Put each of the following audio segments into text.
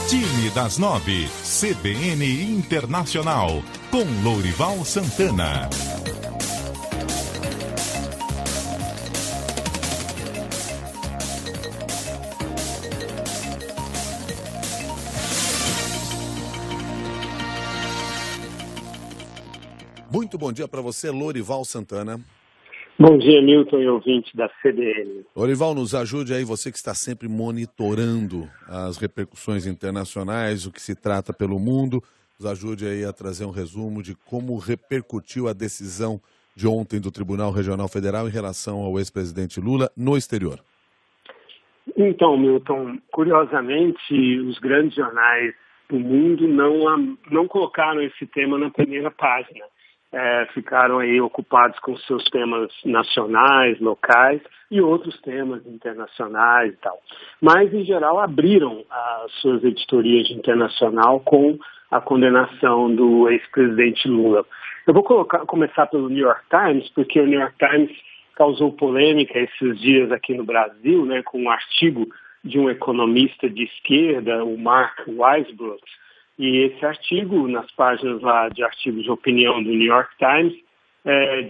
Time das 9, CBN Internacional, com Lourival Santana. Muito bom dia para você, Lourival Santana. Bom dia, Milton e ouvinte da CBN. Lourival, nos ajude aí, você que está sempre monitorando as repercussões internacionais, o que se trata pelo mundo, nos ajude aí a trazer um resumo de como repercutiu a decisão de ontem do Tribunal Regional Federal em relação ao ex-presidente Lula no exterior. Então, Milton, curiosamente, os grandes jornais do mundo não colocaram esse tema na primeira página. Ficaram aí ocupados com seus temas nacionais, locais e outros temas internacionais e tal. Mas, em geral, abriram as suas editorias de internacional com a condenação do ex-presidente Lula. Eu vou começar pelo New York Times, porque o New York Times causou polêmica esses dias aqui no Brasil, né, com um artigo de um economista de esquerda, o Mark Weisbrot. E esse artigo, nas páginas lá de artigos de opinião do New York Times,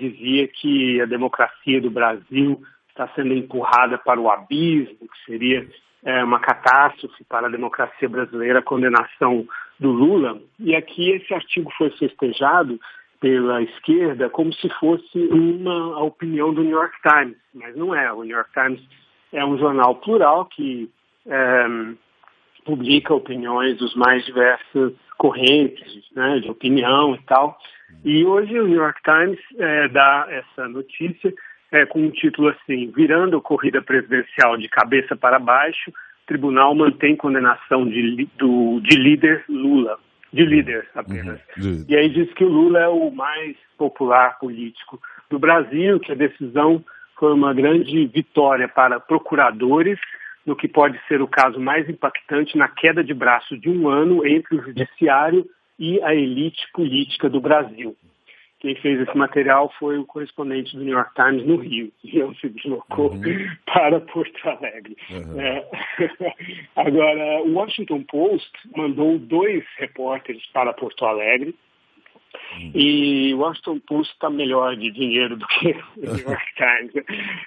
dizia que a democracia do Brasil está sendo empurrada para o abismo, que seria uma catástrofe para a democracia brasileira, a condenação do Lula. E aqui esse artigo foi festejado pela esquerda como se fosse a opinião do New York Times, mas não é. O New York Times é um jornal plural que publica opiniões dos mais diversas correntes, né, de opinião e tal. E hoje o New York Times dá essa notícia com um título assim: virando corrida presidencial de cabeça para baixo, tribunal mantém condenação de líder Lula. De líder apenas. E aí diz que o Lula é o mais popular político do Brasil, que a decisão foi uma grande vitória para procuradores, no que pode ser o caso mais impactante na queda de braço de um ano entre o judiciário e a elite política do Brasil. Quem fez esse material foi o correspondente do New York Times no Rio, e ele se deslocou para Porto Alegre. Agora, o Washington Post mandou 2 repórteres para Porto Alegre, e o Washington Post está melhor de dinheiro do que o New York Times.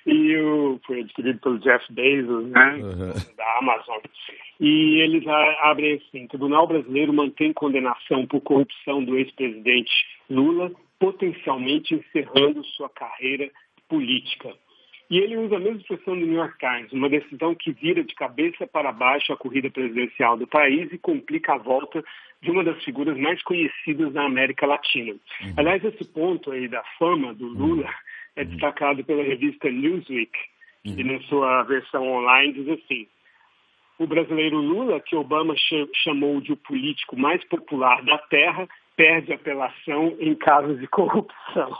E foi adquirido pelo Jeff Bezos, né, da Amazon. E eles abrem assim: Tribunal Brasileiro mantém condenação por corrupção do ex-presidente Lula, potencialmente encerrando sua carreira política. E ele usa a mesma expressão do New York Times: uma decisão que vira de cabeça para baixo a corrida presidencial do país e complica a volta de uma das figuras mais conhecidas da América Latina. Aliás, esse ponto aí da fama do Lula é destacado pela revista Newsweek, que na sua versão online diz assim: o brasileiro Lula, que Obama chamou de o político mais popular da Terra, perde apelação em casos de corrupção.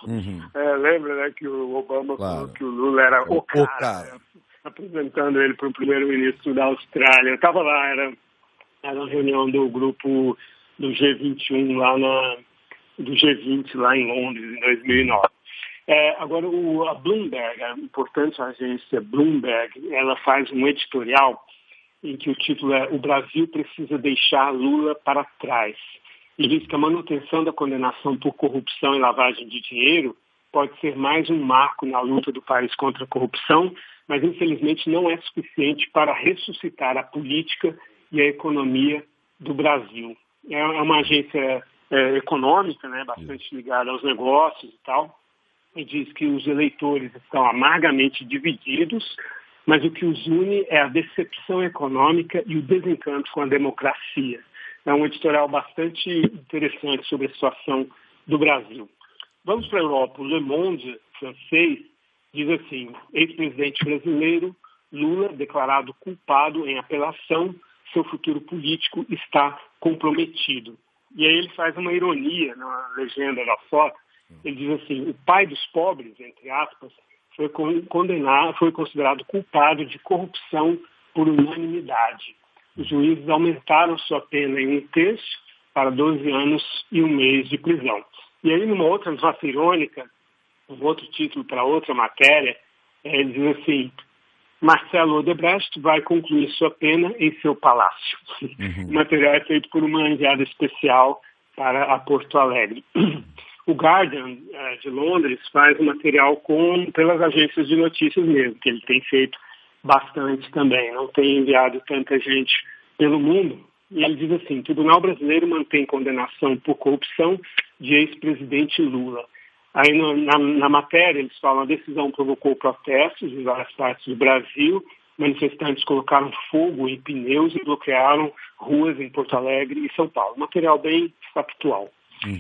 Lembra, né, que o Obama falou que o Lula era o cara. Apresentando ele para o primeiro-ministro da Austrália. Eu estava lá, era uma reunião do grupo do G21 do G20 lá em Londres, em 2009. Agora, a Bloomberg, a importante agência Bloomberg, ela faz um editorial em que o título é: O Brasil precisa deixar Lula para trás. E diz que a manutenção da condenação por corrupção e lavagem de dinheiro pode ser mais um marco na luta do país contra a corrupção, mas infelizmente não é suficiente para ressuscitar a política e a economia do Brasil. É uma agência econômica, né, bastante ligada aos negócios e tal, e diz que os eleitores estão amargamente divididos, mas o que os une é a decepção econômica e o desencanto com a democracia. É um editorial bastante interessante sobre a situação do Brasil. Vamos para a Europa. O Le Monde francês diz assim: ex-presidente brasileiro Lula declarado culpado em apelação, seu futuro político está comprometido. E aí ele faz uma ironia na legenda da foto. Ele diz assim: o pai dos pobres, entre aspas, foi considerado culpado de corrupção por unanimidade. Os juízes aumentaram sua pena em 1/3 para 12 anos e 1 mês de prisão. E aí, numa outra nota irônica, um outro título para outra matéria, ele diz assim: Marcelo Odebrecht vai concluir sua pena em seu palácio. O material é feito por uma enviada especial para a Porto Alegre. O Guardian, de Londres, faz o material pelas agências de notícias mesmo, que ele tem feito bastante também, não tem enviado tanta gente pelo mundo. E ele diz assim: o Tribunal Brasileiro mantém condenação por corrupção de ex-presidente Lula. Aí na matéria eles falam: a decisão provocou protestos em várias partes do Brasil, manifestantes colocaram fogo em pneus e bloquearam ruas em Porto Alegre e São Paulo. Material bem factual.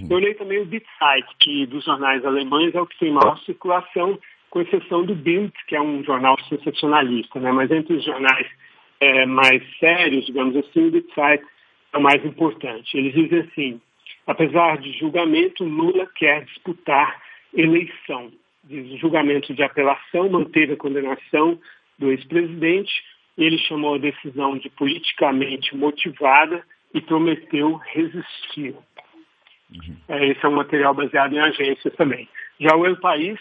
Eu olhei também o Bild Site, que dos jornais alemães é o que tem maior circulação, com exceção do Bild, que é um jornal sensacionalista, né? Mas entre os jornais mais sérios, digamos assim, o Bild Site é o mais importante. Eles dizem assim: apesar de julgamento, Lula quer disputar eleição. Diz: o julgamento de apelação manteve a condenação do ex-presidente. Ele chamou a decisão de politicamente motivada e prometeu resistir. Esse é um material baseado em agências também. Já o El País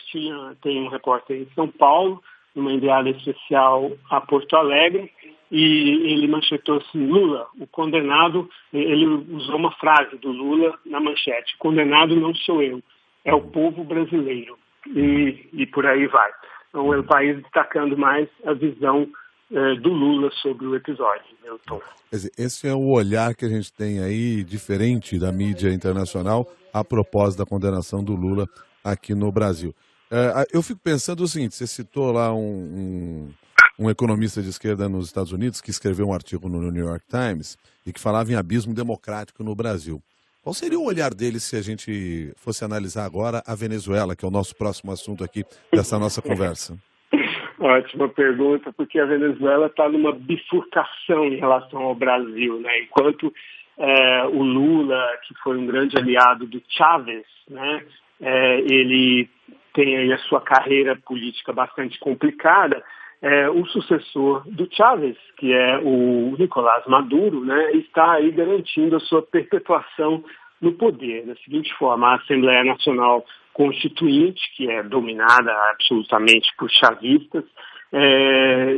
tem um repórter em São Paulo, uma enviada especial a Porto Alegre, e ele manchetou assim: Lula, o condenado. Ele usou uma frase do Lula na manchete: condenado não sou eu, é o povo brasileiro. E por aí vai. Então, o El País destacando mais a visão do Lula sobre o episódio, Milton. Quer dizer, esse é o olhar que a gente tem aí, diferente da mídia internacional, a propósito da condenação do Lula aqui no Brasil. Eu fico pensando o seguinte: você citou lá um economista de esquerda nos Estados Unidos que escreveu um artigo no New York Times e que falava em abismo democrático no Brasil. Qual seria o olhar dele se a gente fosse analisar agora a Venezuela, que é o nosso próximo assunto aqui dessa nossa conversa? Ótima pergunta, porque a Venezuela está numa bifurcação em relação ao Brasil, né? Enquanto o Lula, que foi um grande aliado do Chávez, né? Ele tem aí a sua carreira política bastante complicada. O sucessor do Chávez, que é o Nicolás Maduro, né? Está aí garantindo a sua perpetuação no poder, da seguinte forma: a Assembleia Nacional Constituinte, que é dominada absolutamente por chavistas,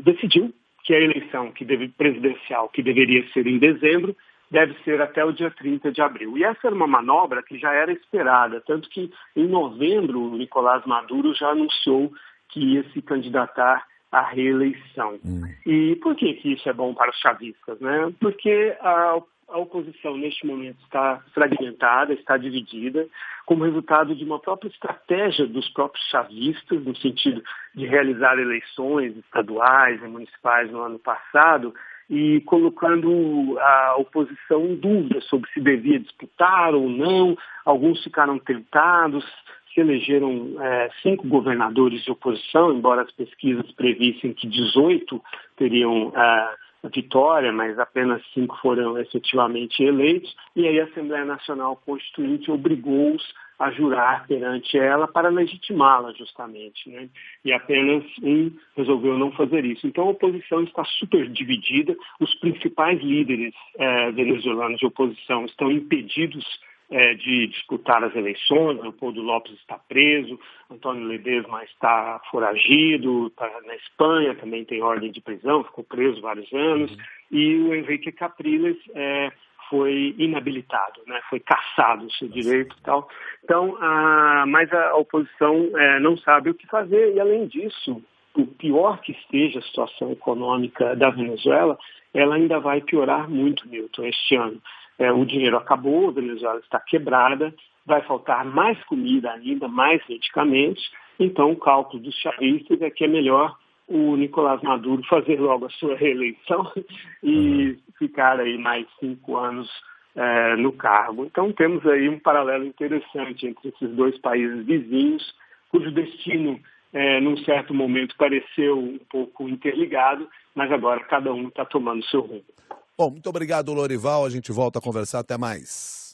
decidiu que a eleição presidencial, que deveria ser em dezembro, deve ser até o dia 30 de abril. E essa era uma manobra que já era esperada, tanto que em novembro o Nicolás Maduro já anunciou que ia se candidatar à reeleição. E por que isso é bom para os chavistas, né? Porque a oposição, neste momento, está fragmentada, está dividida, como resultado de uma própria estratégia dos próprios chavistas, no sentido de realizar eleições estaduais e municipais no ano passado, e colocando a oposição em dúvida sobre se devia disputar ou não. Alguns ficaram tentados, se elegeram 5 governadores de oposição, embora as pesquisas previssem que 18 teriam vitória, mas apenas 5 foram efetivamente eleitos, e aí a Assembleia Nacional Constituinte obrigou-os a jurar perante ela para legitimá-la justamente, né? E apenas um resolveu não fazer isso. Então a oposição está super dividida, os principais líderes venezuelanos de oposição estão impedidos de disputar as eleições. Leopoldo Lopes está preso, Antônio Ledesma está foragido, está na Espanha, também tem ordem de prisão, ficou preso vários anos, e o Henrique Capriles foi inabilitado, né? Foi cassado o seu direito e tal. Então, mas a oposição não sabe o que fazer, e além disso, o pior que esteja a situação econômica da Venezuela, ela ainda vai piorar muito, Milton, este ano. O dinheiro acabou, a Venezuela está quebrada, vai faltar mais comida ainda, mais medicamentos. Então, o cálculo dos chavistas é que é melhor o Nicolás Maduro fazer logo a sua reeleição e ficar aí mais 5 anos no cargo. Então, temos aí um paralelo interessante entre esses dois países vizinhos, cujo destino, num certo momento, pareceu um pouco interligado, mas agora cada um está tomando seu rumo. Bom, muito obrigado, Lorival. A gente volta a conversar. Até mais.